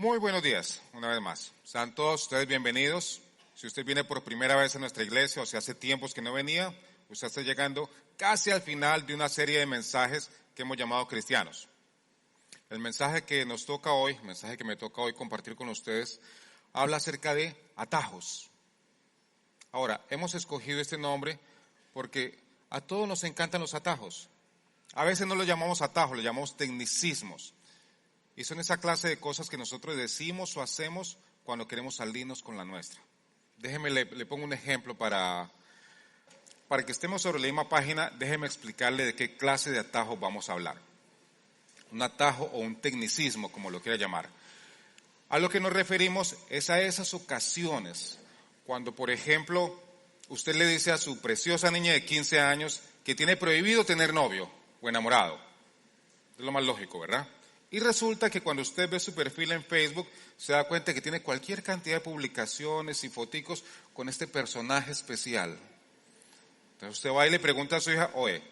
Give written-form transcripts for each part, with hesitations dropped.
Muy buenos días, una vez más. Sean todos ustedes bienvenidos. Si usted viene por primera vez a nuestra iglesia o si hace tiempos que no venía, usted está llegando casi al final de una serie de mensajes que hemos llamado cristianos. El mensaje que nos toca hoy, el mensaje que me toca hoy compartir con ustedes, habla acerca de atajos. Ahora, hemos escogido este nombre porque a todos nos encantan los atajos. A veces no los llamamos atajos, los llamamos tecnicismos. Y son esa clase de cosas que nosotros decimos o hacemos cuando queremos salirnos con la nuestra. Déjeme, le pongo un ejemplo para que estemos sobre la misma página. Déjeme explicarle de qué clase de atajos vamos a hablar. Un atajo o un tecnicismo, como lo quiera llamar. A lo que nos referimos es a esas ocasiones cuando, por ejemplo, usted le dice a su preciosa niña de 15 años que tiene prohibido tener novio o enamorado. Es lo más lógico, ¿verdad? Y resulta que cuando usted ve su perfil en Facebook, se da cuenta que tiene cualquier cantidad de publicaciones y foticos con este personaje especial. Entonces usted va y le pregunta a su hija, oye,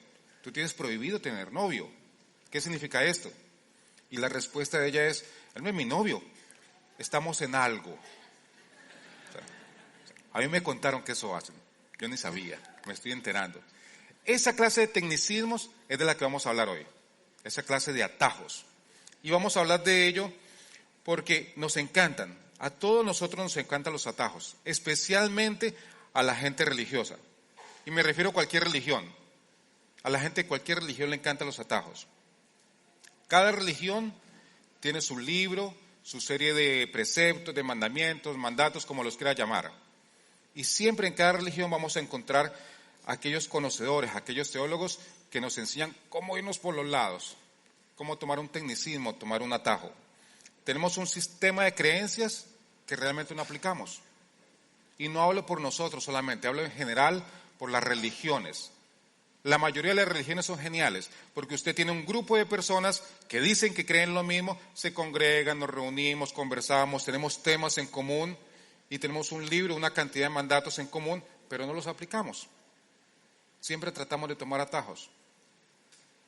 tú tienes prohibido tener novio. ¿Qué significa esto? Y la respuesta de ella es, él no es mi novio, estamos en algo. O sea, a mí me contaron que eso hacen, yo ni sabía, me estoy enterando. Esa clase de tecnicismos es de la que vamos a hablar hoy, esa clase de atajos. Y vamos a hablar de ello porque nos encantan, a todos nosotros nos encantan los atajos, especialmente a la gente religiosa. Y me refiero a cualquier religión, a la gente de cualquier religión le encantan los atajos. Cada religión tiene su libro, su serie de preceptos, de mandamientos, mandatos, como los quiera llamar. Y siempre en cada religión vamos a encontrar aquellos conocedores, aquellos teólogos que nos enseñan cómo irnos por los lados, cómo tomar un tecnicismo, tomar un atajo. Tenemos un sistema de creencias que realmente no aplicamos. Y no hablo por nosotros solamente, hablo en general por las religiones. La mayoría de las religiones son geniales, porque usted tiene un grupo de personas que dicen que creen lo mismo, se congregan, nos reunimos, conversamos, tenemos temas en común y tenemos un libro, una cantidad de mandatos en común, pero no los aplicamos. Siempre tratamos de tomar atajos.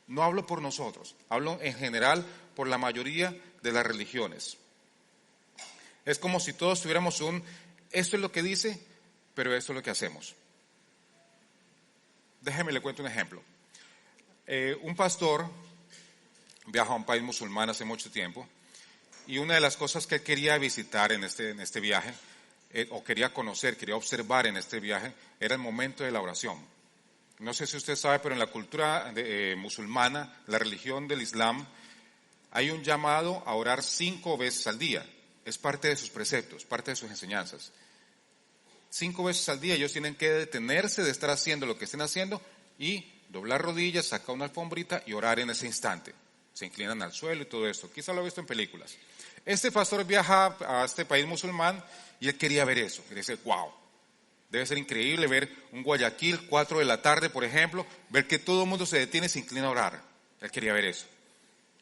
No hablo por nosotros, hablo en general por la mayoría de las religiones. Es como si todos tuviéramos esto es lo que dice, pero esto es lo que hacemos. Déjeme le cuento un ejemplo. Un pastor viajó a un país musulmán hace mucho tiempo y una de las cosas que él quería visitar en este viaje, o quería conocer, quería observar en este viaje, era el momento de la oración. No sé si usted sabe, pero en la cultura musulmana, la religión del Islam, hay un llamado a orar 5 veces al día. Es parte de sus preceptos, parte de sus enseñanzas. 5 veces al día ellos tienen que detenerse de estar haciendo lo que estén haciendo y doblar rodillas, sacar una alfombrita y orar en ese instante. Se inclinan al suelo y todo esto. Quizá lo ha visto en películas. Este pastor viaja a este país musulmán y él quería ver eso. Quería decir, wow. Debe ser increíble ver un Guayaquil, 4 de la tarde, por ejemplo, ver que todo el mundo se detiene y se inclina a orar. Él quería ver eso.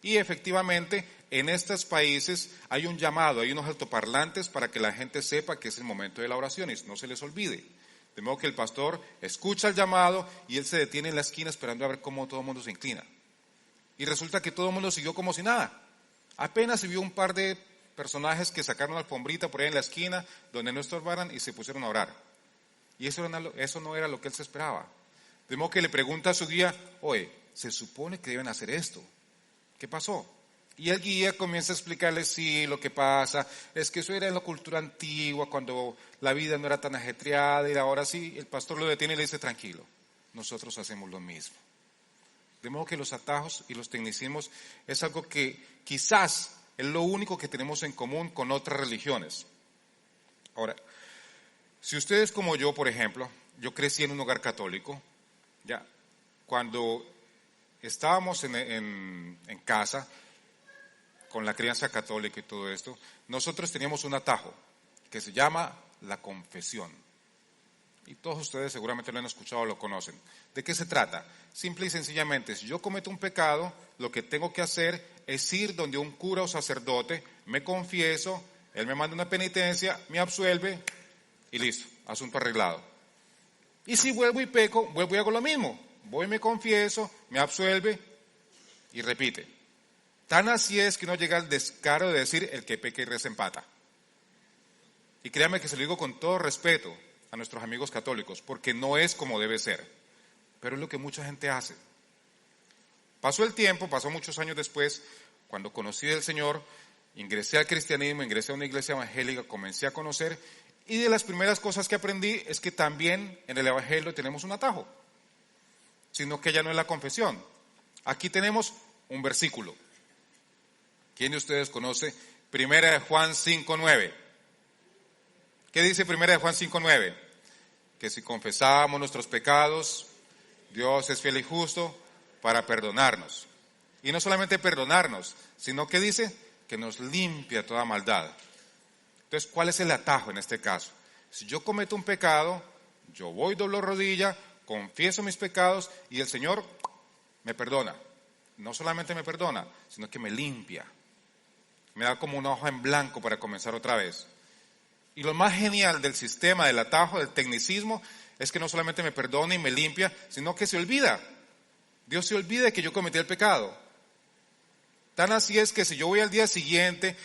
Y efectivamente, en estos países hay un llamado, hay unos altoparlantes para que la gente sepa que es el momento de la oración y no se les olvide. De modo que el pastor escucha el llamado y él se detiene en la esquina esperando a ver cómo todo el mundo se inclina. Y resulta que todo el mundo siguió como si nada. Apenas se vio un par de personajes que sacaron la alfombrita por ahí en la esquina donde no estorbaran y se pusieron a orar. Y eso no era lo que él se esperaba. De modo que le pregunta a su guía, oye, se supone que deben hacer esto. ¿Qué pasó? Y el guía comienza a explicarle, sí, lo que pasa es que eso era en la cultura antigua, cuando la vida no era tan ajetreada, y ahora sí, el pastor lo detiene y le dice, tranquilo, nosotros hacemos lo mismo. De modo que los atajos y los tecnicismos es algo que quizás es lo único que tenemos en común con otras religiones. Ahora, si ustedes como yo, por ejemplo, yo crecí en un hogar católico, ya, cuando estábamos en casa, con la crianza católica y todo esto, nosotros teníamos un atajo que se llama la confesión. Y todos ustedes seguramente lo han escuchado o lo conocen. ¿De qué se trata? Simple y sencillamente, si yo cometo un pecado, lo que tengo que hacer es ir donde un cura o sacerdote, me confieso, él me manda una penitencia, me absuelve y listo, asunto arreglado. Y si vuelvo y peco, vuelvo y hago lo mismo. Voy, me confieso, me absuelve y repite. Tan así es que uno llega al descaro de decir el que peca y reza empata. Y créame que se lo digo con todo respeto a nuestros amigos católicos, porque no es como debe ser, pero es lo que mucha gente hace. Pasó el tiempo, pasó muchos años después, cuando conocí al Señor, ingresé al cristianismo, ingresé a una iglesia evangélica, comencé a conocer, y de las primeras cosas que aprendí es que también en el evangelio tenemos un atajo, sino que ya no es la confesión. Aquí tenemos un versículo. ¿Quién de ustedes conoce? Primera de Juan 5:9. ¿Qué dice Primera de Juan 5:9? Que si confesamos nuestros pecados, Dios es fiel y justo para perdonarnos. Y no solamente perdonarnos, sino que dice que nos limpia toda maldad. Entonces, ¿cuál es el atajo en este caso? Si yo cometo un pecado, yo voy, doblo rodilla, confieso mis pecados y el Señor me perdona. No solamente me perdona, sino que me limpia. Me da como una hoja en blanco para comenzar otra vez. Y lo más genial del sistema, del atajo, del tecnicismo, es que no solamente me perdona y me limpia, sino que se olvida. Dios se olvida de que yo cometí el pecado. Tan así es que si yo voy al día siguiente,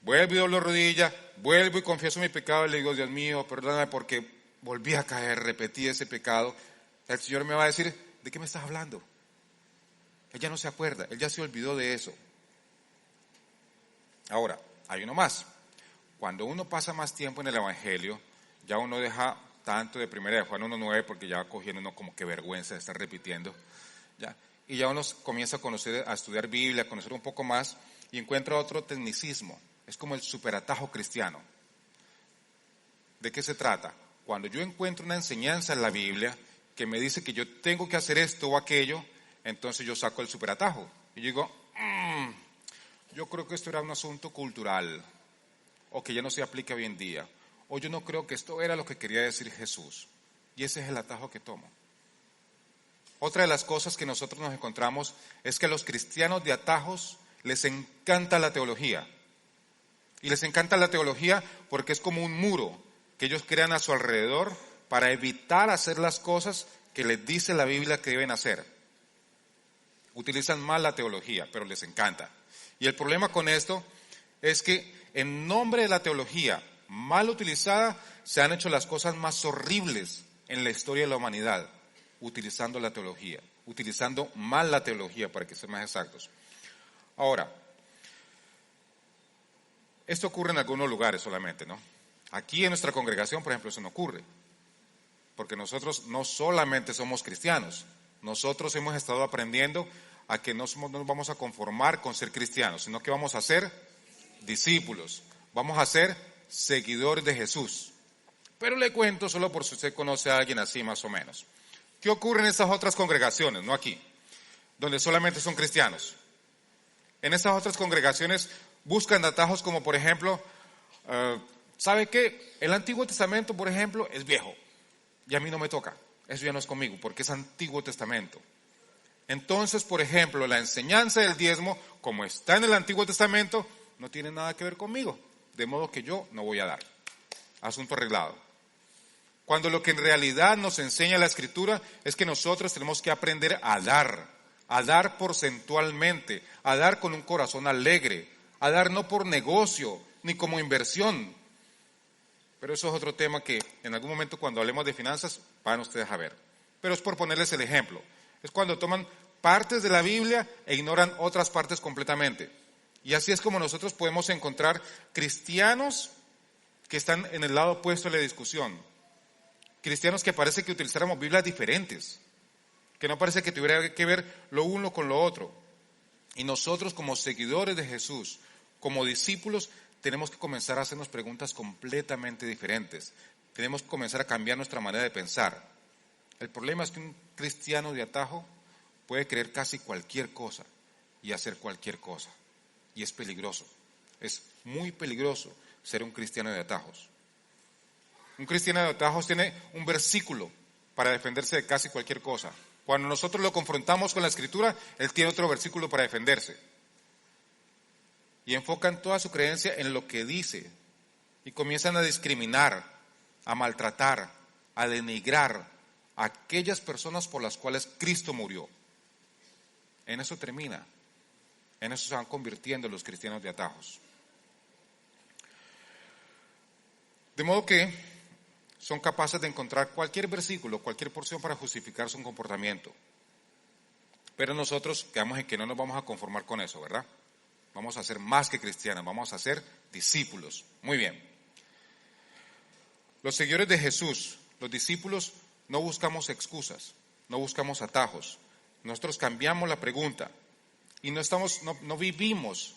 vuelvo y doblo rodilla, vuelvo y confieso mi pecado y le digo, Dios mío, perdóname porque volví a caer, repetí ese pecado, el Señor me va a decir, ¿de qué me estás hablando? Él ya no se acuerda, Él ya se olvidó de eso. Ahora, hay uno más. Cuando uno pasa más tiempo en el Evangelio, ya uno deja tanto de Primera de Juan 1:9 porque ya va cogiendo uno como que vergüenza de estar repitiendo, ¿ya? Y ya uno comienza a conocer, a estudiar Biblia, a conocer un poco más y encuentra otro tecnicismo. Es como el superatajo cristiano. ¿De qué se trata? Cuando yo encuentro una enseñanza en la Biblia que me dice que yo tengo que hacer esto o aquello, entonces yo saco el superatajo y digo, yo creo que esto era un asunto cultural o que ya no se aplica hoy en día, o yo no creo que esto era lo que quería decir Jesús. Y ese es el atajo que tomo. Otra de las cosas que nosotros nos encontramos es que a los cristianos de atajos les encanta la teología. Y les encanta la teología porque es como un muro que ellos crean a su alrededor para evitar hacer las cosas que les dice la Biblia que deben hacer. Utilizan mal la teología, pero les encanta. Y el problema con esto es que en nombre de la teología mal utilizada se han hecho las cosas más horribles en la historia de la humanidad, utilizando la teología, utilizando mal la teología para que sean más exactos. Ahora, esto ocurre en algunos lugares solamente, ¿no? Aquí en nuestra congregación, por ejemplo, eso no ocurre, porque nosotros no solamente somos cristianos, nosotros hemos estado aprendiendo a que no nos vamos a conformar con ser cristianos, sino que vamos a ser discípulos, vamos a ser seguidores de Jesús. Pero le cuento solo por si usted conoce a alguien así más o menos. ¿Qué ocurre en estas otras congregaciones, no aquí, donde solamente son cristianos? En estas otras congregaciones buscan atajos como, por ejemplo, ¿sabe qué? El Antiguo Testamento, por ejemplo, es viejo y a mí no me toca. Eso ya no es conmigo porque es Antiguo Testamento. Entonces, por ejemplo, la enseñanza del diezmo, como está en el Antiguo Testamento, no tiene nada que ver conmigo, de modo que yo no voy a dar. Asunto arreglado. Cuando lo que en realidad nos enseña la Escritura es que nosotros tenemos que aprender a dar porcentualmente, a dar con un corazón alegre, a dar no por negocio ni como inversión. Pero eso es otro tema que en algún momento cuando hablemos de finanzas van ustedes a ver. Pero es por ponerles el ejemplo. Es cuando toman partes de la Biblia e ignoran otras partes completamente. Y así es como nosotros podemos encontrar cristianos que están en el lado opuesto de la discusión. Cristianos que parece que utilizáramos Biblias diferentes, que no parece que tuviera que ver lo uno con lo otro. Y nosotros como seguidores de Jesús, como discípulos, tenemos que comenzar a hacernos preguntas completamente diferentes. Tenemos que comenzar a cambiar nuestra manera de pensar. El problema es que un cristiano de atajo puede creer casi cualquier cosa y hacer cualquier cosa. Y es peligroso. Es muy peligroso ser un cristiano de atajos. Un cristiano de atajos tiene un versículo para defenderse de casi cualquier cosa. Cuando nosotros lo confrontamos con la Escritura, él tiene otro versículo para defenderse. Y enfocan toda su creencia en lo que dice. Y comienzan a discriminar, a maltratar, a denigrar a aquellas personas por las cuales Cristo murió. En eso termina En eso se van convirtiendo los cristianos de atajos. De modo que son capaces de encontrar cualquier versículo, cualquier porción para justificar su comportamiento. Pero nosotros quedamos en que no nos vamos a conformar con eso, ¿verdad? Vamos a ser más que cristianos, vamos a ser discípulos. Muy bien. Los seguidores de Jesús, los discípulos, no buscamos excusas, no buscamos atajos. Nosotros cambiamos la pregunta y no vivimos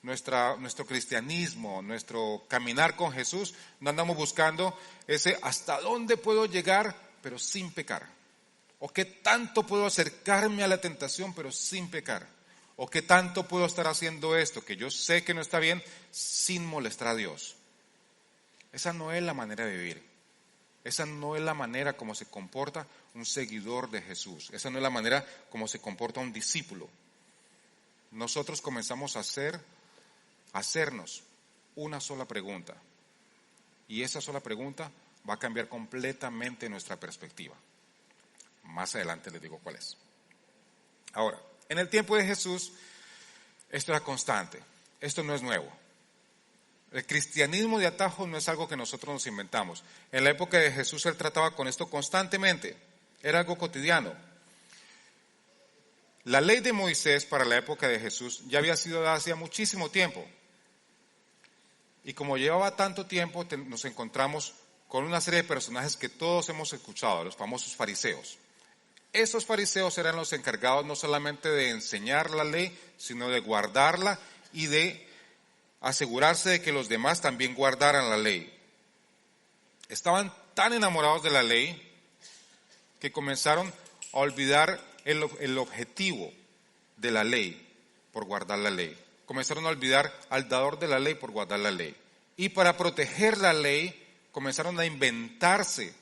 nuestro cristianismo, nuestro caminar con Jesús, no andamos buscando ese hasta dónde puedo llegar, pero sin pecar. O qué tanto puedo acercarme a la tentación, pero sin pecar. O qué tanto puedo estar haciendo esto, que yo sé que no está bien, sin molestar a Dios. Esa no es la manera de vivir. Esa no es la manera como se comporta un seguidor de Jesús. Esa no es la manera como se comporta un discípulo. Nosotros comenzamos a hacernos una sola pregunta. Y esa sola pregunta va a cambiar completamente nuestra perspectiva. Más adelante les digo cuál es. Ahora, en el tiempo de Jesús, esto era constante. Esto no es nuevo. El cristianismo de atajo no es algo que nosotros nos inventamos. En la época de Jesús él trataba con esto constantemente. Era algo cotidiano. La ley de Moisés para la época de Jesús ya había sido dada hacía muchísimo tiempo. Y como llevaba tanto tiempo, nos encontramos con una serie de personajes que todos hemos escuchado, los famosos fariseos. Esos fariseos eran los encargados no solamente de enseñar la ley, sino de guardarla y de asegurarse de que los demás también guardaran la ley. Estaban tan enamorados de la ley que comenzaron a olvidar el objetivo de la ley por guardar la ley. Comenzaron a olvidar al dador de la ley por guardar la ley. Y para proteger la ley, comenzaron a inventarse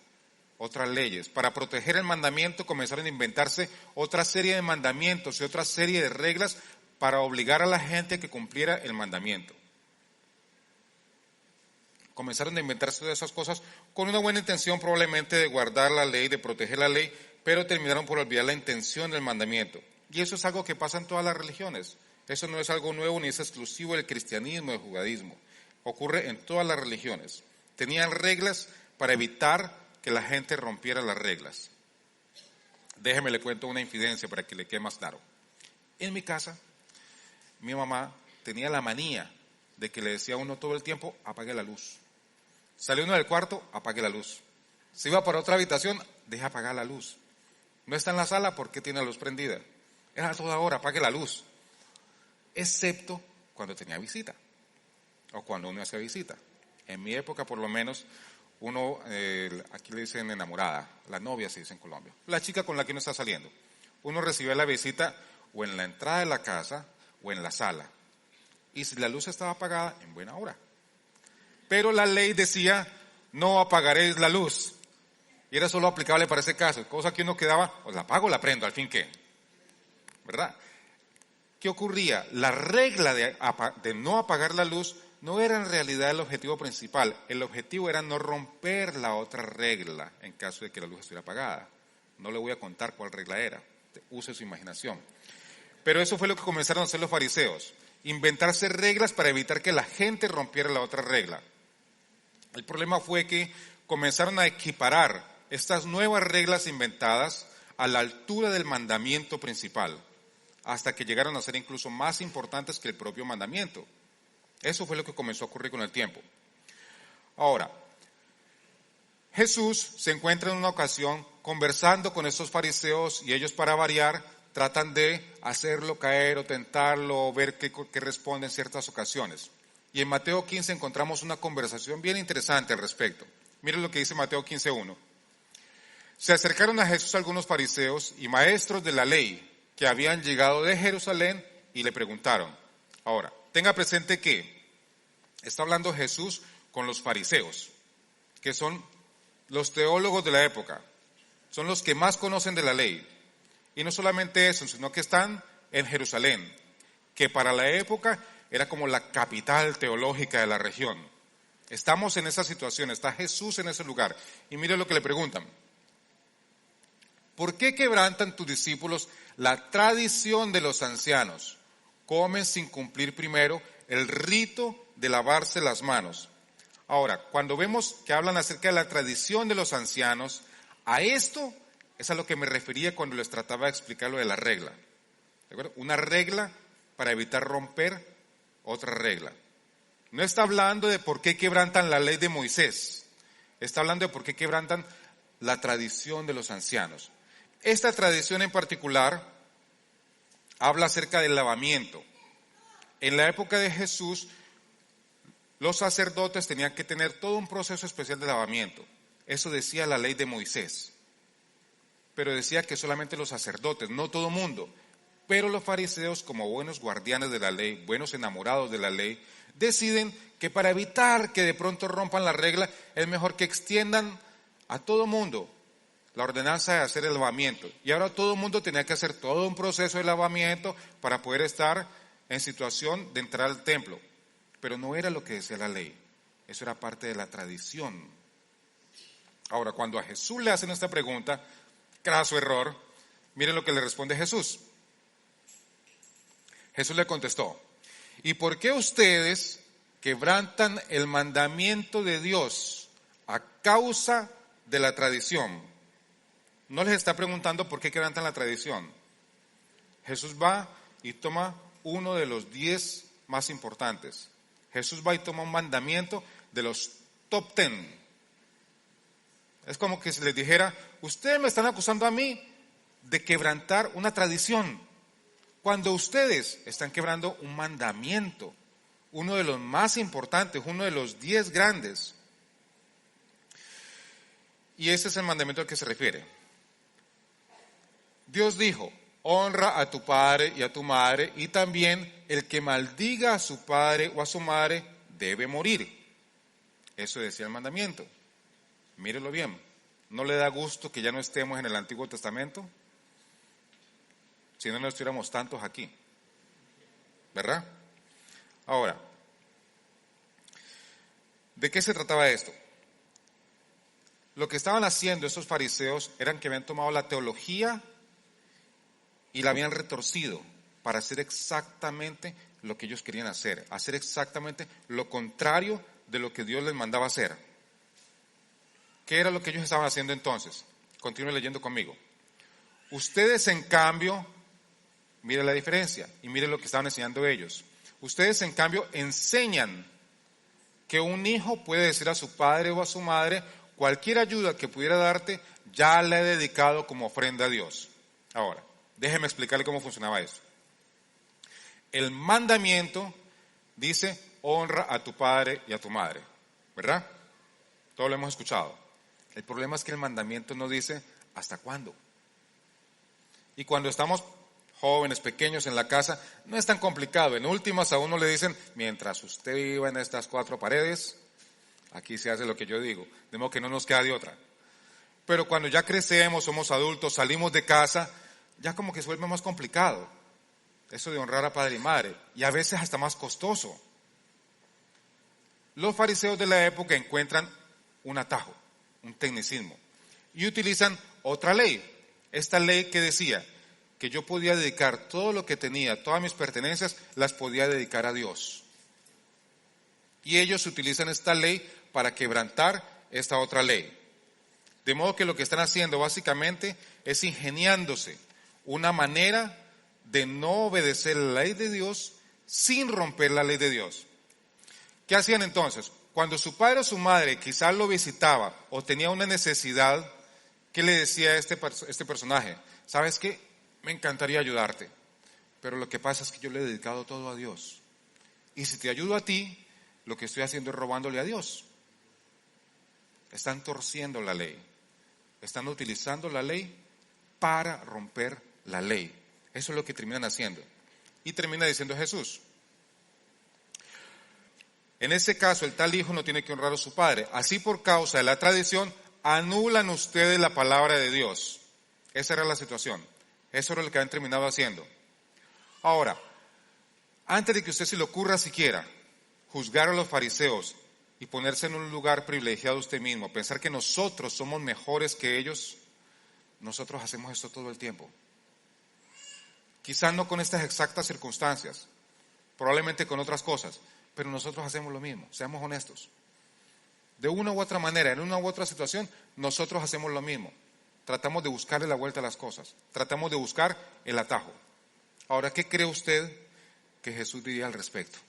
otras leyes. Para proteger el mandamiento, comenzaron a inventarse otra serie de mandamientos y otra serie de reglas para obligar a la gente a que cumpliera el mandamiento. Comenzaron a inventarse todas esas cosas con una buena intención probablemente de guardar la ley, de proteger la ley, pero terminaron por olvidar la intención del mandamiento. Y eso es algo que pasa en todas las religiones. Eso no es algo nuevo ni es exclusivo del cristianismo, del judaísmo. Ocurre en todas las religiones. Tenían reglas para evitar que la gente rompiera las reglas. Déjeme le cuento una infidencia para que le quede más claro. En mi casa, mi mamá tenía la manía de que le decía a uno todo el tiempo, apague la luz. Salió uno del cuarto, apague la luz. Se iba para otra habitación, deja apagar la luz. No está en la sala, ¿por qué tiene la luz prendida? Era a toda hora, apague la luz. Excepto cuando tenía visita o cuando uno hacía visita. En mi época, por lo menos, uno, aquí le dicen enamorada, la novia se dice en Colombia, la chica con la que uno está saliendo. Uno recibía la visita o en la entrada de la casa o en la sala. Y si la luz estaba apagada, en buena hora. Pero la ley decía, no apagaréis la luz. Y era solo aplicable para ese caso. Cosa que uno quedaba, o la apago o la prendo, al fin qué. ¿Verdad? ¿Qué ocurría? La regla de no apagar la luz no era en realidad el objetivo principal. El objetivo era no romper la otra regla en caso de que la luz estuviera apagada. No le voy a contar cuál regla era. Use su imaginación. Pero eso fue lo que comenzaron a hacer los fariseos. Inventarse reglas para evitar que la gente rompiera la otra regla. El problema fue que comenzaron a equiparar estas nuevas reglas inventadas a la altura del mandamiento principal, hasta que llegaron a ser incluso más importantes que el propio mandamiento. Eso fue lo que comenzó a ocurrir con el tiempo. Ahora, Jesús se encuentra en una ocasión conversando con estos fariseos y ellos, para variar, tratan de hacerlo caer o tentarlo o ver qué responde en ciertas ocasiones. Y en Mateo 15 encontramos una conversación bien interesante al respecto. Miren lo que dice Mateo 15:1. Se acercaron a Jesús algunos fariseos y maestros de la ley que habían llegado de Jerusalén y le preguntaron. Ahora, tenga presente que está hablando Jesús con los fariseos, que son los teólogos de la época, son los que más conocen de la ley. Y no solamente eso, sino que están en Jerusalén, que para la época era como la capital teológica de la región. Estamos en esa situación, está Jesús en ese lugar. Y mire lo que le preguntan. ¿Por qué quebrantan tus discípulos la tradición de los ancianos? comen sin cumplir primero el rito de lavarse las manos. Ahora, cuando vemos que hablan acerca de la tradición de los ancianos, a esto es a lo que me refería cuando les trataba de explicar lo de la regla. ¿De acuerdo? Una regla para evitar romper otra regla. No está hablando de por qué quebrantan la ley de Moisés. Está hablando de por qué quebrantan la tradición de los ancianos. Esta tradición en particular habla acerca del lavamiento. En la época de Jesús, los sacerdotes tenían que tener todo un proceso especial de lavamiento. Eso decía la ley de Moisés. Pero decía que solamente los sacerdotes, no todo mundo. Pero los fariseos, como buenos guardianes de la ley, buenos enamorados de la ley, deciden que para evitar que de pronto rompan la regla, es mejor que extiendan a todo mundo la ordenanza de hacer el lavamiento. Y ahora todo el mundo tenía que hacer todo un proceso de lavamiento para poder estar en situación de entrar al templo. Pero no era lo que decía la ley. Eso era parte de la tradición. Ahora, cuando a Jesús le hacen esta pregunta, craso error, miren lo que le responde Jesús. Jesús le contestó, ¿y por qué ustedes quebrantan el mandamiento de Dios a causa de la tradición? No les está preguntando por qué quebrantan la tradición. Jesús va y toma uno de los 10 más importantes. Jesús va y toma un mandamiento de los top 10. Es como que si les dijera, ustedes me están acusando a mí de quebrantar una tradición, cuando ustedes están quebrando un mandamiento, uno de los más importantes, uno de los 10 grandes. Y ese es el mandamiento al que se refiere. Dios dijo, honra a tu padre y a tu madre, y también el que maldiga a su padre o a su madre debe morir. Eso decía el mandamiento. Mírelo bien. ¿No le da gusto que ya no estemos en el Antiguo Testamento? Si no, no estuviéramos tantos aquí. ¿Verdad? Ahora, ¿de qué se trataba esto? Lo que estaban haciendo estos fariseos eran que habían tomado la teología y la habían retorcido para hacer exactamente lo que ellos querían hacer exactamente lo contrario de lo que Dios les mandaba hacer. ¿Qué era lo que ellos estaban haciendo entonces? Continúe leyendo conmigo. Ustedes, en cambio, mire la diferencia y mire lo que estaban enseñando ellos. Ustedes, en cambio, enseñan que un hijo puede decir a su padre o a su madre, cualquier ayuda que pudiera darte, ya la he dedicado como ofrenda a Dios. Ahora, déjeme explicarle cómo funcionaba eso. El mandamiento dice, honra a tu padre y a tu madre, ¿verdad? Todo lo hemos escuchado. El problema es que el mandamiento no dice, ¿hasta cuándo? Y cuando estamos jóvenes, pequeños en la casa, no es tan complicado. En últimas a uno le dicen, mientras usted viva en estas 4 paredes, aquí se hace lo que yo digo, de modo que no nos queda de otra. Pero cuando ya crecemos, somos adultos, salimos de casa, ya como que se vuelve más complicado. Eso de honrar a padre y madre, y a veces hasta más costoso. Los fariseos de la época encuentran un atajo, un tecnicismo, y utilizan otra ley. Esta ley que decía que yo podía dedicar todo lo que tenía, todas mis pertenencias, las podía dedicar a Dios. Y ellos utilizan esta ley para quebrantar esta otra ley. De modo que lo que están haciendo básicamente es ingeniándose una manera de no obedecer la ley de Dios sin romper la ley de Dios. ¿Qué hacían entonces? Cuando su padre o su madre quizás lo visitaba o tenía una necesidad, ¿qué le decía este personaje? ¿Sabes qué? Me encantaría ayudarte, pero lo que pasa es que yo le he dedicado todo a Dios. Y si te ayudo a ti, lo que estoy haciendo es robándole a Dios. Están torciendo la ley. Están utilizando la ley para romper la ley. Eso es lo que terminan haciendo. Y termina diciendo Jesús. En ese caso, el tal hijo no tiene que honrar a su padre. Así, por causa de la tradición, anulan ustedes la palabra de Dios. Esa era la situación. Eso era lo que habían terminado haciendo. Ahora, antes de que usted se le ocurra siquiera juzgar a los fariseos y ponerse en un lugar privilegiado usted mismo, pensar que nosotros somos mejores que ellos, nosotros hacemos esto todo el tiempo. Quizás no con estas exactas circunstancias, probablemente con otras cosas, pero nosotros hacemos lo mismo, seamos honestos. De una u otra manera, en una u otra situación, nosotros hacemos lo mismo. Tratamos de buscarle la vuelta a las cosas, tratamos de buscar el atajo. Ahora, ¿qué cree usted que Jesús diría al respecto?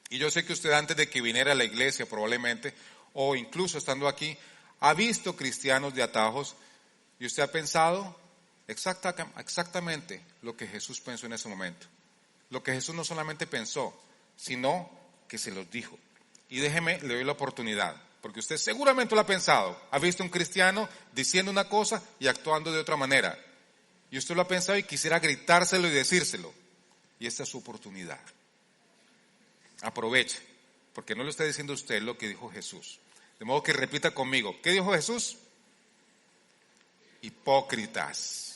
Y yo sé que usted antes de que viniera a la iglesia probablemente, o incluso estando aquí, ha visto cristianos de atajos y usted ha pensado exactamente lo que Jesús pensó en ese momento. Lo que Jesús no solamente pensó, sino que se los dijo. Y déjeme, le doy la oportunidad, porque usted seguramente lo ha pensado. Ha visto un cristiano diciendo una cosa y actuando de otra manera. Y usted lo ha pensado y quisiera gritárselo y decírselo. Y esta es su oportunidad. Aproveche, porque no le está diciendo a usted lo que dijo Jesús. De modo que repita conmigo. ¿Qué dijo Jesús? Hipócritas.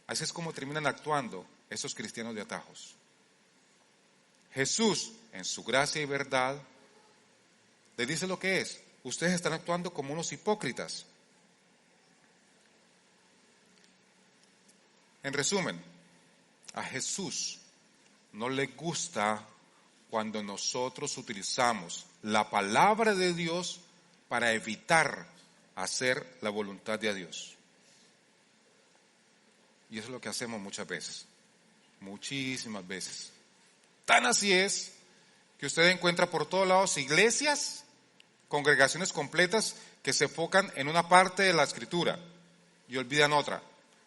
Así es como terminan actuando esos cristianos de atajos. Jesús, en su gracia y verdad, le dice lo que es. Ustedes están actuando como unos hipócritas. En resumen, a Jesús no le gusta cuando nosotros utilizamos la palabra de Dios para evitar hacer la voluntad de Dios. Y eso es lo que hacemos muchas veces, muchísimas veces. Tan así es que usted encuentra por todos lados iglesias, congregaciones completas que se enfocan en una parte de la Escritura y olvidan otra.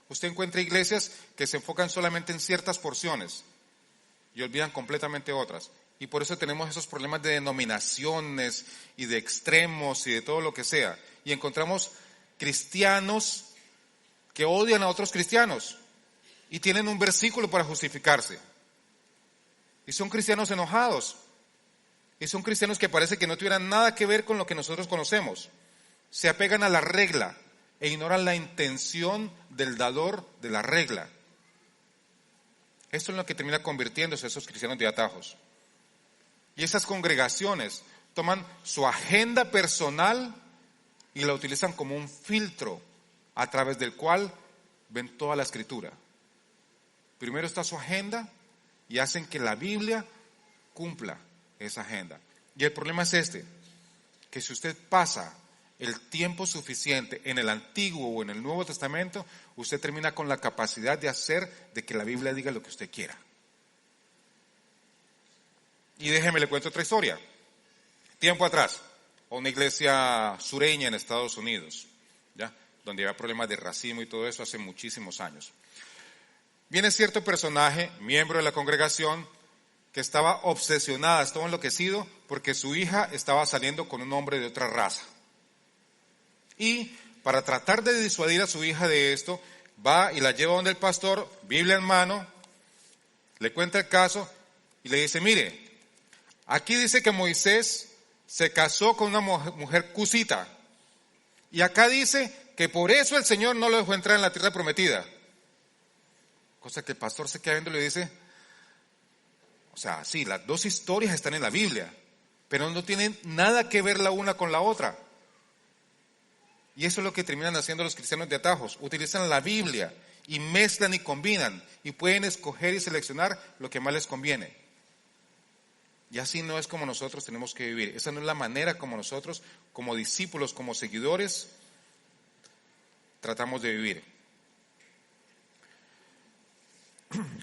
Usted encuentra iglesias que se enfocan solamente en ciertas porciones y olvidan completamente otras. Y por eso tenemos esos problemas de denominaciones y de extremos y de todo lo que sea. Y encontramos cristianos que odian a otros cristianos y tienen un versículo para justificarse. Y son cristianos enojados. Y son cristianos que parece que no tuvieran nada que ver con lo que nosotros conocemos. Se apegan a la regla e ignoran la intención del dador de la regla. Esto es lo que termina convirtiéndose esos cristianos de atajos. Y esas congregaciones toman su agenda personal y la utilizan como un filtro a través del cual ven toda la Escritura. Primero está su agenda y hacen que la Biblia cumpla esa agenda. Y el problema es este, que si usted pasa el tiempo suficiente en el Antiguo o en el Nuevo Testamento, usted termina con la capacidad de hacer de que la Biblia diga lo que usted quiera. Y déjeme le cuento otra historia. Tiempo atrás, a una iglesia sureña en Estados Unidos, ¿ya? Donde había problemas de racismo y todo eso hace muchísimos años. Viene cierto personaje, miembro de la congregación, que estaba obsesionada, estaba enloquecido porque su hija estaba saliendo con un hombre de otra raza. Y para tratar de disuadir a su hija de esto, va y la lleva donde el pastor, Biblia en mano, le cuenta el caso y le dice, mire, aquí dice que Moisés se casó con una mujer cusita. Y acá dice que por eso el Señor no lo dejó entrar en la tierra prometida. Cosa que el pastor se queda viendo y le dice, o sea, sí, las dos historias están en la Biblia, pero no tienen nada que ver la una con la otra. Y eso es lo que terminan haciendo los cristianos de atajos. Utilizan la Biblia y mezclan y combinan y pueden escoger y seleccionar lo que más les conviene. Y así no es como nosotros tenemos que vivir. Esa no es la manera como nosotros, como discípulos, como seguidores, tratamos de vivir.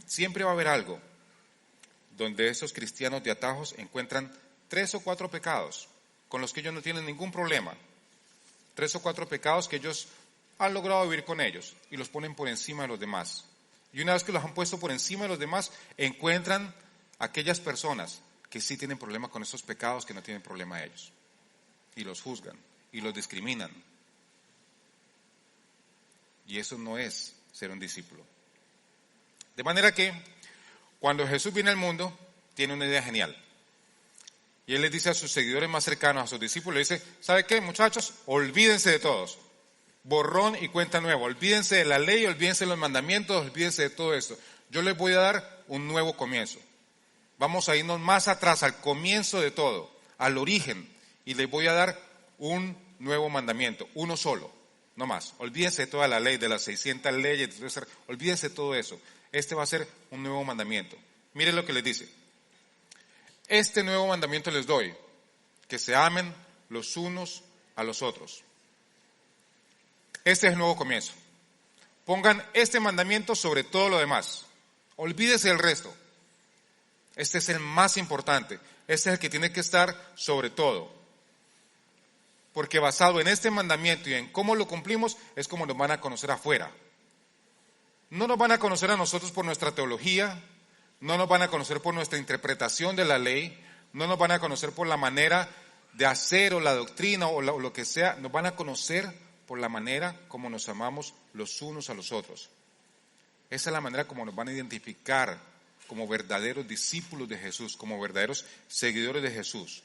Siempre va a haber algo donde esos cristianos de atajos encuentran 3 o 4 pecados con los que ellos no tienen ningún problema. 3 o 4 pecados que ellos han logrado vivir con ellos y los ponen por encima de los demás. Y una vez que los han puesto por encima de los demás, encuentran aquellas personas que sí tienen problema con esos pecados que no tienen problema ellos. Y los juzgan y los discriminan. Y eso no es ser un discípulo. De manera que cuando Jesús viene al mundo, tiene una idea genial. Y Él les dice a sus seguidores más cercanos, a sus discípulos, le dice, ¿sabe qué, muchachos? Olvídense de todos. Borrón y cuenta nueva. Olvídense de la ley, olvídense de los mandamientos, olvídense de todo esto. Yo les voy a dar un nuevo comienzo. Vamos a irnos más atrás, al comienzo de todo, al origen. Y les voy a dar un nuevo mandamiento, uno solo. no más. Olvídense de toda la ley, de las 600 leyes, olvídense de todo eso. Este va a ser un nuevo mandamiento. Miren lo que les dice. Este nuevo mandamiento les doy, que se amen los unos a los otros. Este es el nuevo comienzo. Pongan este mandamiento sobre todo lo demás. Olvídese del resto. Este es el más importante. Este es el que tiene que estar sobre todo. Porque basado en este mandamiento y en cómo lo cumplimos, es como nos van a conocer afuera. No nos van a conocer a nosotros por nuestra teología, no nos van a conocer por nuestra interpretación de la ley, no nos van a conocer por la manera de hacer o la doctrina o lo que sea, nos van a conocer por la manera como nos amamos los unos a los otros. Esa es la manera como nos van a identificar como verdaderos discípulos de Jesús, como verdaderos seguidores de Jesús.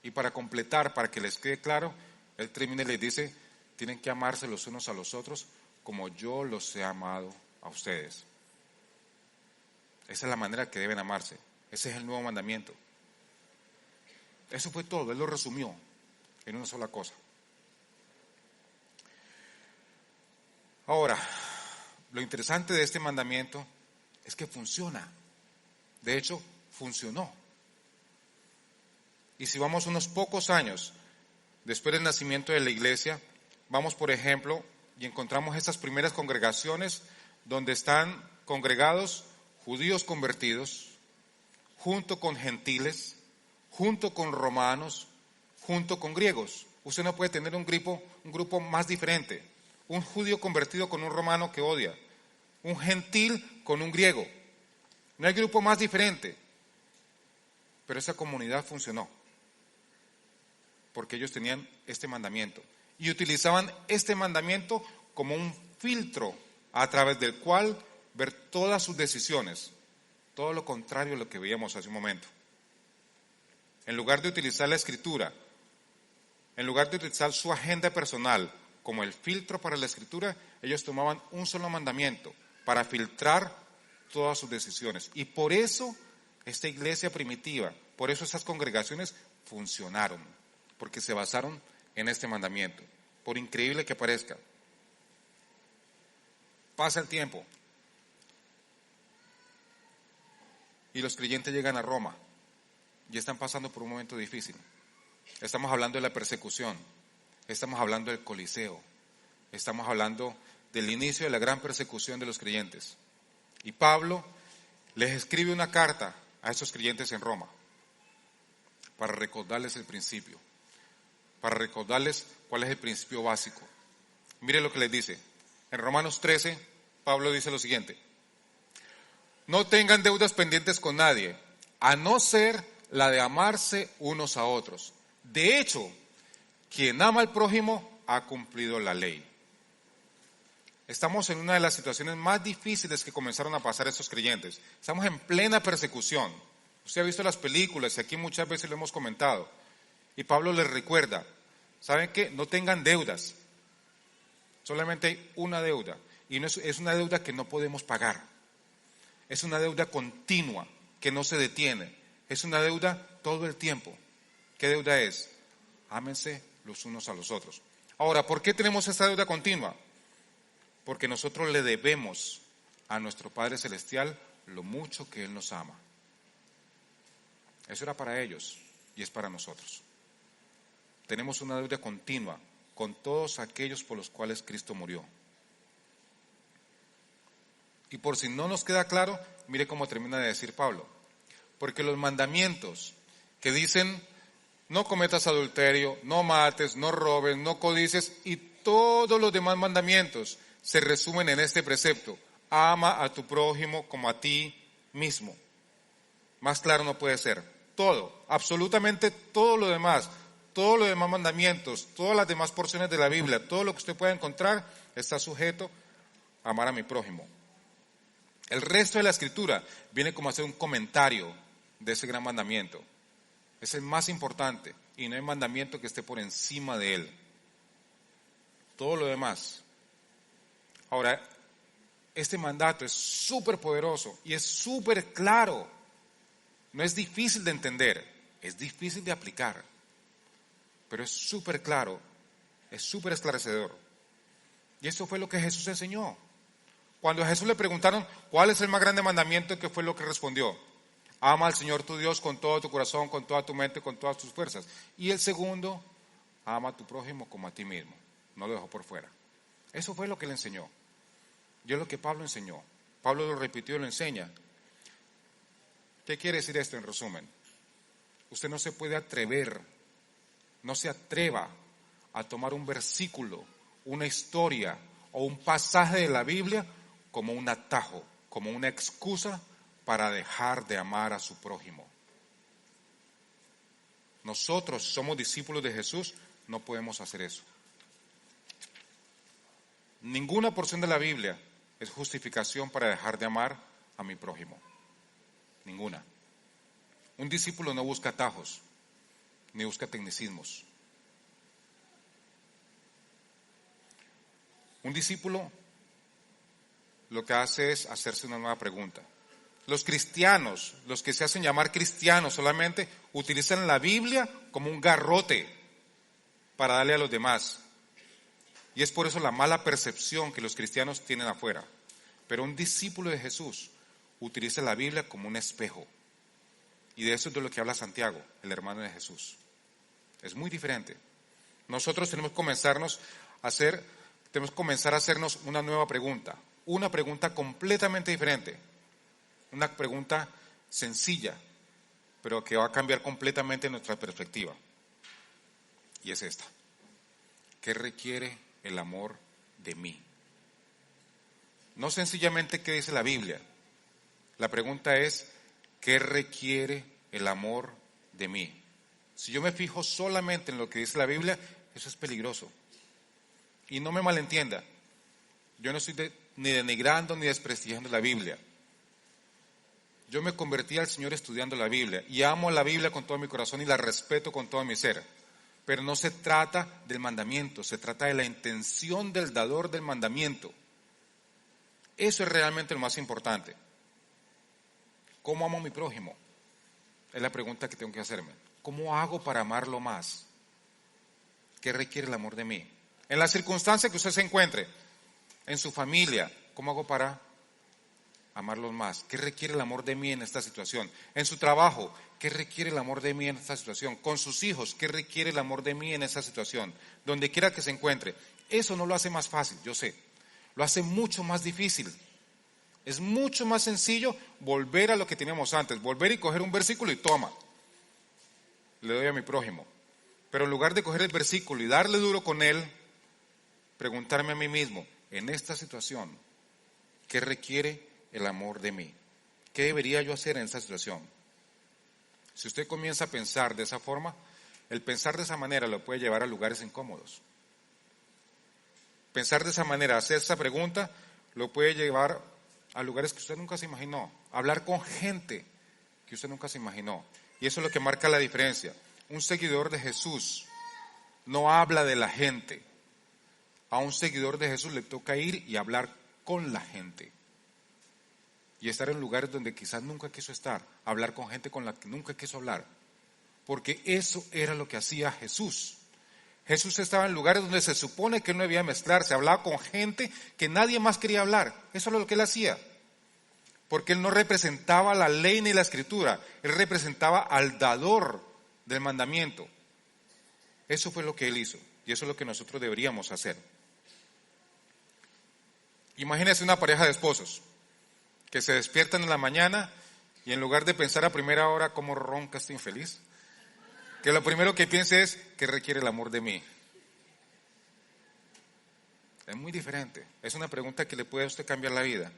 Y para completar, para que les quede claro, Él termina y les dice, tienen que amarse los unos a los otros como yo los he amado a ustedes. Esa es la manera que deben amarse. Ese es el nuevo mandamiento. Eso fue todo, Él lo resumió en una sola cosa. Ahora, lo interesante de este mandamiento es que funciona. De hecho, funcionó. Y si vamos unos pocos años después del nacimiento de la iglesia, vamos, por ejemplo, y encontramos estas primeras congregaciones donde están congregados judíos convertidos, junto con gentiles, junto con romanos, junto con griegos. Usted no puede tener un grupo más diferente. Un judío convertido con un romano que odia. Un gentil con un griego. No hay grupo más diferente. Pero esa comunidad funcionó. Porque ellos tenían este mandamiento. Y utilizaban este mandamiento como un filtro a través del cual ver todas sus decisiones. Todo lo contrario a lo que veíamos hace un momento. En lugar de utilizar la escritura, en lugar de utilizar su agenda personal como el filtro para la escritura, ellos tomaban un solo mandamiento para filtrar todas sus decisiones. Y por eso esta iglesia primitiva, por eso estas congregaciones funcionaron, porque se basaron en este mandamiento, por increíble que parezca. Pasa el tiempo y los creyentes llegan a Roma y están pasando por un momento difícil. Estamos hablando de la persecución, estamos hablando del Coliseo, estamos hablando del inicio de la gran persecución de los creyentes. Y Pablo les escribe una carta a esos creyentes en Roma para recordarles el principio, para recordarles cuál es el principio básico. Mire lo que les dice. En Romanos 13, Pablo dice lo siguiente: no tengan deudas pendientes con nadie, a no ser la de amarse unos a otros. De hecho, quien ama al prójimo ha cumplido la ley. Estamos en una de las situaciones más difíciles que comenzaron a pasar estos creyentes. Estamos en plena persecución. Usted ha visto las películas y aquí muchas veces lo hemos comentado. Y Pablo les recuerda, ¿saben qué? No tengan deudas. Solamente hay una deuda. Y no es una deuda que no podemos pagar. Es una deuda continua, que no se detiene. Es una deuda todo el tiempo. ¿Qué deuda es? Ámense los unos a los otros. Ahora, ¿por qué tenemos esta deuda continua? Porque nosotros le debemos a nuestro Padre Celestial lo mucho que Él nos ama. Eso era para ellos y es para nosotros. Tenemos una deuda continua con todos aquellos por los cuales Cristo murió. Y por si no nos queda claro, mire cómo termina de decir Pablo. Porque los mandamientos que dicen no cometas adulterio, no mates, no robes, no codicies y todos los demás mandamientos se resumen en este precepto: ama a tu prójimo como a ti mismo. Más claro no puede ser. Todo, absolutamente todo lo demás, todos los demás mandamientos, todas las demás porciones de la Biblia, todo lo que usted pueda encontrar está sujeto a amar a mi prójimo. El resto de la escritura viene como a ser un comentario de ese gran mandamiento. Es el más importante y no hay mandamiento que esté por encima de él. Todo lo demás. Ahora, este mandato es súper poderoso y es súper claro. No es difícil de entender, es difícil de aplicar, pero es súper claro, es súper esclarecedor. Y eso fue lo que Jesús enseñó. Cuando a Jesús le preguntaron cuál es el más grande mandamiento, ¿qué fue lo que respondió? Ama al Señor tu Dios con todo tu corazón, con toda tu mente, con todas tus fuerzas. Y el segundo, ama a tu prójimo como a ti mismo. No lo dejó por fuera. Eso fue lo que le enseñó. Y es lo que Pablo enseñó. Pablo lo repitió y lo enseña. ¿Qué quiere decir esto en resumen? Usted no se puede atrever, no se atreva a tomar un versículo, una historia o un pasaje de la Biblia como un atajo, como una excusa para dejar de amar a su prójimo. Nosotros somos discípulos de Jesús, no podemos hacer eso. Ninguna porción de la Biblia es justificación para dejar de amar a mi prójimo. Ninguna. Un discípulo no busca atajos, ni busca tecnicismos. Un discípulo lo que hace es hacerse una nueva pregunta. Los cristianos, los que se hacen llamar cristianos solamente, utilizan la Biblia como un garrote para darle a los demás. Y es por eso la mala percepción que los cristianos tienen afuera. Pero un discípulo de Jesús utiliza la Biblia como un espejo. Y de eso es de lo que habla Santiago, el hermano de Jesús. Es muy diferente. Nosotros tenemos que comenzar a hacernos una nueva pregunta. Una pregunta completamente diferente. Una pregunta sencilla, pero que va a cambiar completamente nuestra perspectiva. Y es esta. ¿Qué requiere el amor de mí? No sencillamente qué dice la Biblia. La pregunta es, ¿qué requiere el amor de mí? Si yo me fijo solamente en lo que dice la Biblia, eso es peligroso. Y no me malentienda, yo no estoy ni denigrando ni desprestigiando la Biblia. Yo me convertí al Señor estudiando la Biblia y amo la Biblia con todo mi corazón y la respeto con todo mi ser. Pero no se trata del mandamiento, se trata de la intención del dador del mandamiento. Eso es realmente lo más importante. ¿Cómo amo a mi prójimo? Es la pregunta que tengo que hacerme. ¿Cómo hago para amarlo más? ¿Qué requiere el amor de mí? En la circunstancia que usted se encuentre, en su familia, ¿cómo hago para amarlos más? ¿Qué requiere el amor de mí en esta situación? En su trabajo, ¿qué requiere el amor de mí en esta situación? Con sus hijos, ¿qué requiere el amor de mí en esta situación? Donde quiera que se encuentre. Eso no lo hace más fácil, yo sé. Lo hace mucho más difícil. Es mucho más sencillo volver a lo que teníamos antes, volver y coger un versículo y toma, le doy a mi prójimo. Pero en lugar de coger el versículo y darle duro con él, preguntarme a mí mismo, en esta situación, ¿qué requiere el amor de mí? ¿Qué debería yo hacer en esta situación? Si usted comienza a pensar de esa forma, el pensar de esa manera lo puede llevar a lugares incómodos. Pensar de esa manera, hacer esa pregunta, lo puede llevar a lugares que usted nunca se imaginó. Hablar con gente que usted nunca se imaginó. Y eso es lo que marca la diferencia. Un seguidor de Jesús no habla de la gente. A un seguidor de Jesús le toca ir y hablar con la gente. Y estar en lugares donde quizás nunca quiso estar. Hablar con gente con la que nunca quiso hablar. Porque eso era lo que hacía Jesús. Jesús estaba en lugares donde se supone que él no debía mezclarse. Hablaba con gente que nadie más quería hablar. Eso era lo que él hacía. Porque él no representaba la ley ni la escritura. Él representaba al dador del mandamiento. Eso fue lo que él hizo. Y eso es lo que nosotros deberíamos hacer. Imagínense una pareja de esposos que se despiertan en la mañana y en lugar de pensar a primera hora cómo ronca este infeliz, que lo primero que piense es ¿qué requiere el amor de mí? Es muy diferente. Es una pregunta que le puede a usted cambiar la vida.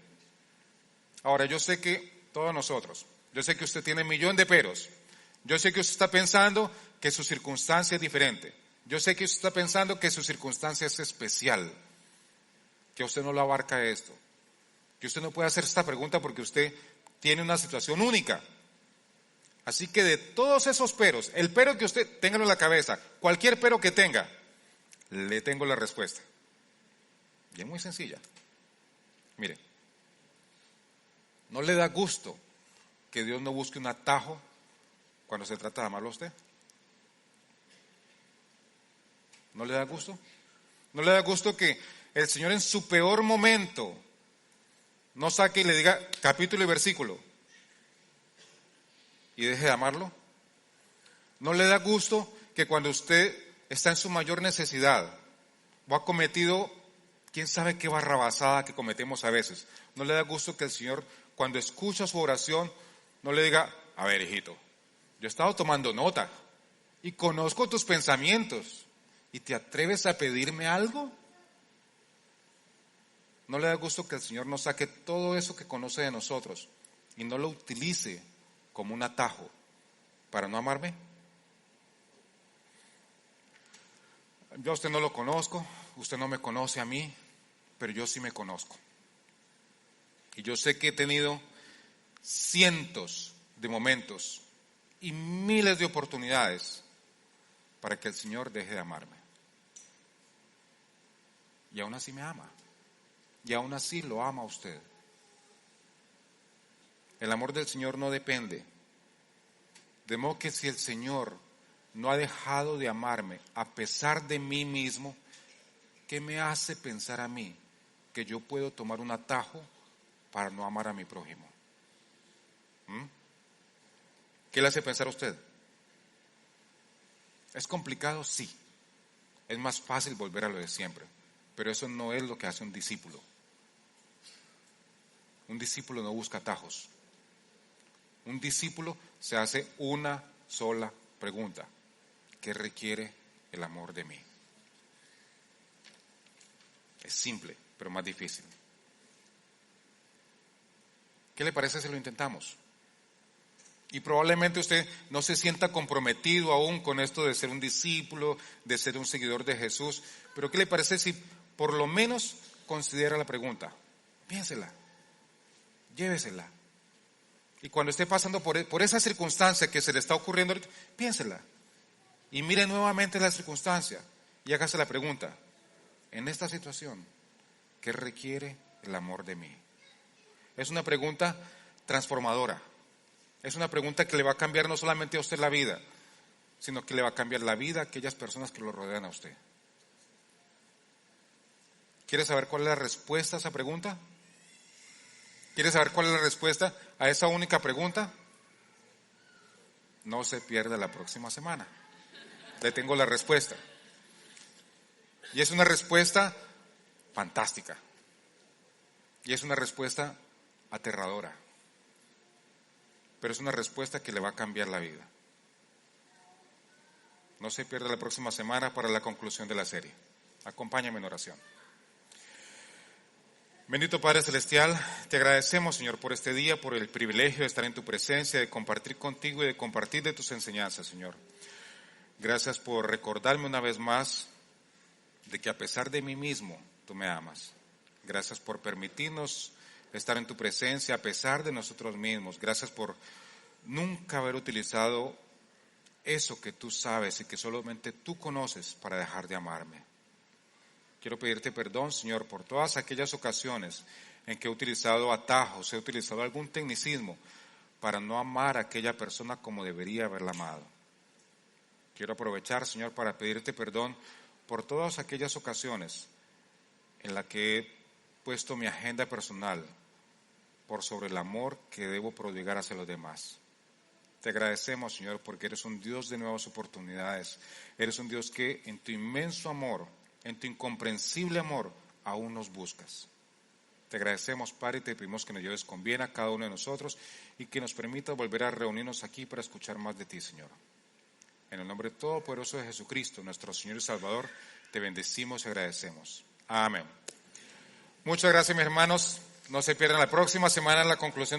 Ahora, yo sé que todos nosotros, yo sé que usted tiene 1.000.000 de peros. Yo sé que usted está pensando que su circunstancia es diferente. Yo sé que usted está pensando que su circunstancia es especial, que usted no lo abarca esto, que usted no puede hacer esta pregunta porque usted tiene una situación única. Así que de todos esos peros, el pero que usted tenga en la cabeza, cualquier pero que tenga, le tengo la respuesta. Y es muy sencilla. Mire, ¿no le da gusto que Dios no busque un atajo cuando se trata de amarlo a usted? ¿No le da gusto? ¿No le da gusto que el Señor en su peor momento no saque y le diga capítulo y versículo y deje de amarlo? ¿No le da gusto que cuando usted está en su mayor necesidad o ha cometido quién sabe qué barrabasada que cometemos a veces, no le da gusto que el Señor, cuando escucha su oración, no le diga, a ver, hijito, yo he estado tomando nota y conozco tus pensamientos y te atreves a pedirme algo? ¿No le da gusto que el Señor nos saque todo eso que conoce de nosotros y no lo utilice como un atajo para no amarme? Yo a usted no lo conozco, usted no me conoce a mí, pero yo sí me conozco. Y yo sé que he tenido cientos de momentos y miles de oportunidades para que el Señor deje de amarme. Y aún así me ama. Y aún así lo ama a usted. El amor del Señor no depende. De modo que si el Señor no ha dejado de amarme a pesar de mí mismo, ¿qué me hace pensar a mí que yo puedo tomar un atajo para no amar a mi prójimo? ¿Qué le hace pensar a usted? ¿Es complicado? Sí. Es más fácil volver a lo de siempre. Pero eso no es lo que hace un discípulo. Un discípulo no busca atajos. Un discípulo se hace una sola pregunta. ¿Qué requiere el amor de mí? Es simple, pero más difícil. ¿Qué le parece si lo intentamos? Y probablemente usted no se sienta comprometido aún con esto de ser un discípulo, de ser un seguidor de Jesús. Pero ¿qué le parece si por lo menos considera la pregunta? Piénsela, llévesela. Y cuando esté pasando por esa circunstancia que se le está ocurriendo, piénsela. Y mire nuevamente la circunstancia y hágase la pregunta. En esta situación, ¿qué requiere el amor de mí? Es una pregunta transformadora. Es una pregunta que le va a cambiar no solamente a usted la vida, sino que le va a cambiar la vida a aquellas personas que lo rodean a usted. ¿Quiere saber cuál es la respuesta a esa pregunta? ¿Quiere saber cuál es la respuesta a esa única pregunta? No se pierda la próxima semana. Le tengo la respuesta. Y es una respuesta fantástica. Y es una respuesta aterradora. Pero es una respuesta que le va a cambiar la vida. No se pierda la próxima semana para la conclusión de la serie. Acompáñame en oración. Bendito Padre Celestial, te agradecemos, Señor, por este día, por el privilegio de estar en tu presencia, de compartir contigo y de compartir de tus enseñanzas, Señor. Gracias por recordarme una vez más de que a pesar de mí mismo, tú me amas. Gracias por permitirnos estar en tu presencia a pesar de nosotros mismos. Gracias por nunca haber utilizado eso que tú sabes y que solamente tú conoces para dejar de amarme. Quiero pedirte perdón, Señor, por todas aquellas ocasiones en que he utilizado atajos, he utilizado algún tecnicismo para no amar a aquella persona como debería haberla amado. Quiero aprovechar, Señor, para pedirte perdón por todas aquellas ocasiones en las que he puesto mi agenda personal por sobre el amor que debo prodigar hacia los demás. Te agradecemos, Señor, porque eres un Dios de nuevas oportunidades. Eres un Dios que en tu inmenso amor, en tu incomprensible amor, aún nos buscas. Te agradecemos, Padre, y te pedimos que nos lleves con bien a cada uno de nosotros y que nos permitas volver a reunirnos aquí para escuchar más de ti, Señor. En el nombre todopoderoso de Jesucristo, nuestro Señor y Salvador, te bendecimos y agradecemos. Amén. Muchas gracias, mis hermanos. No se pierdan la próxima semana la conclusión de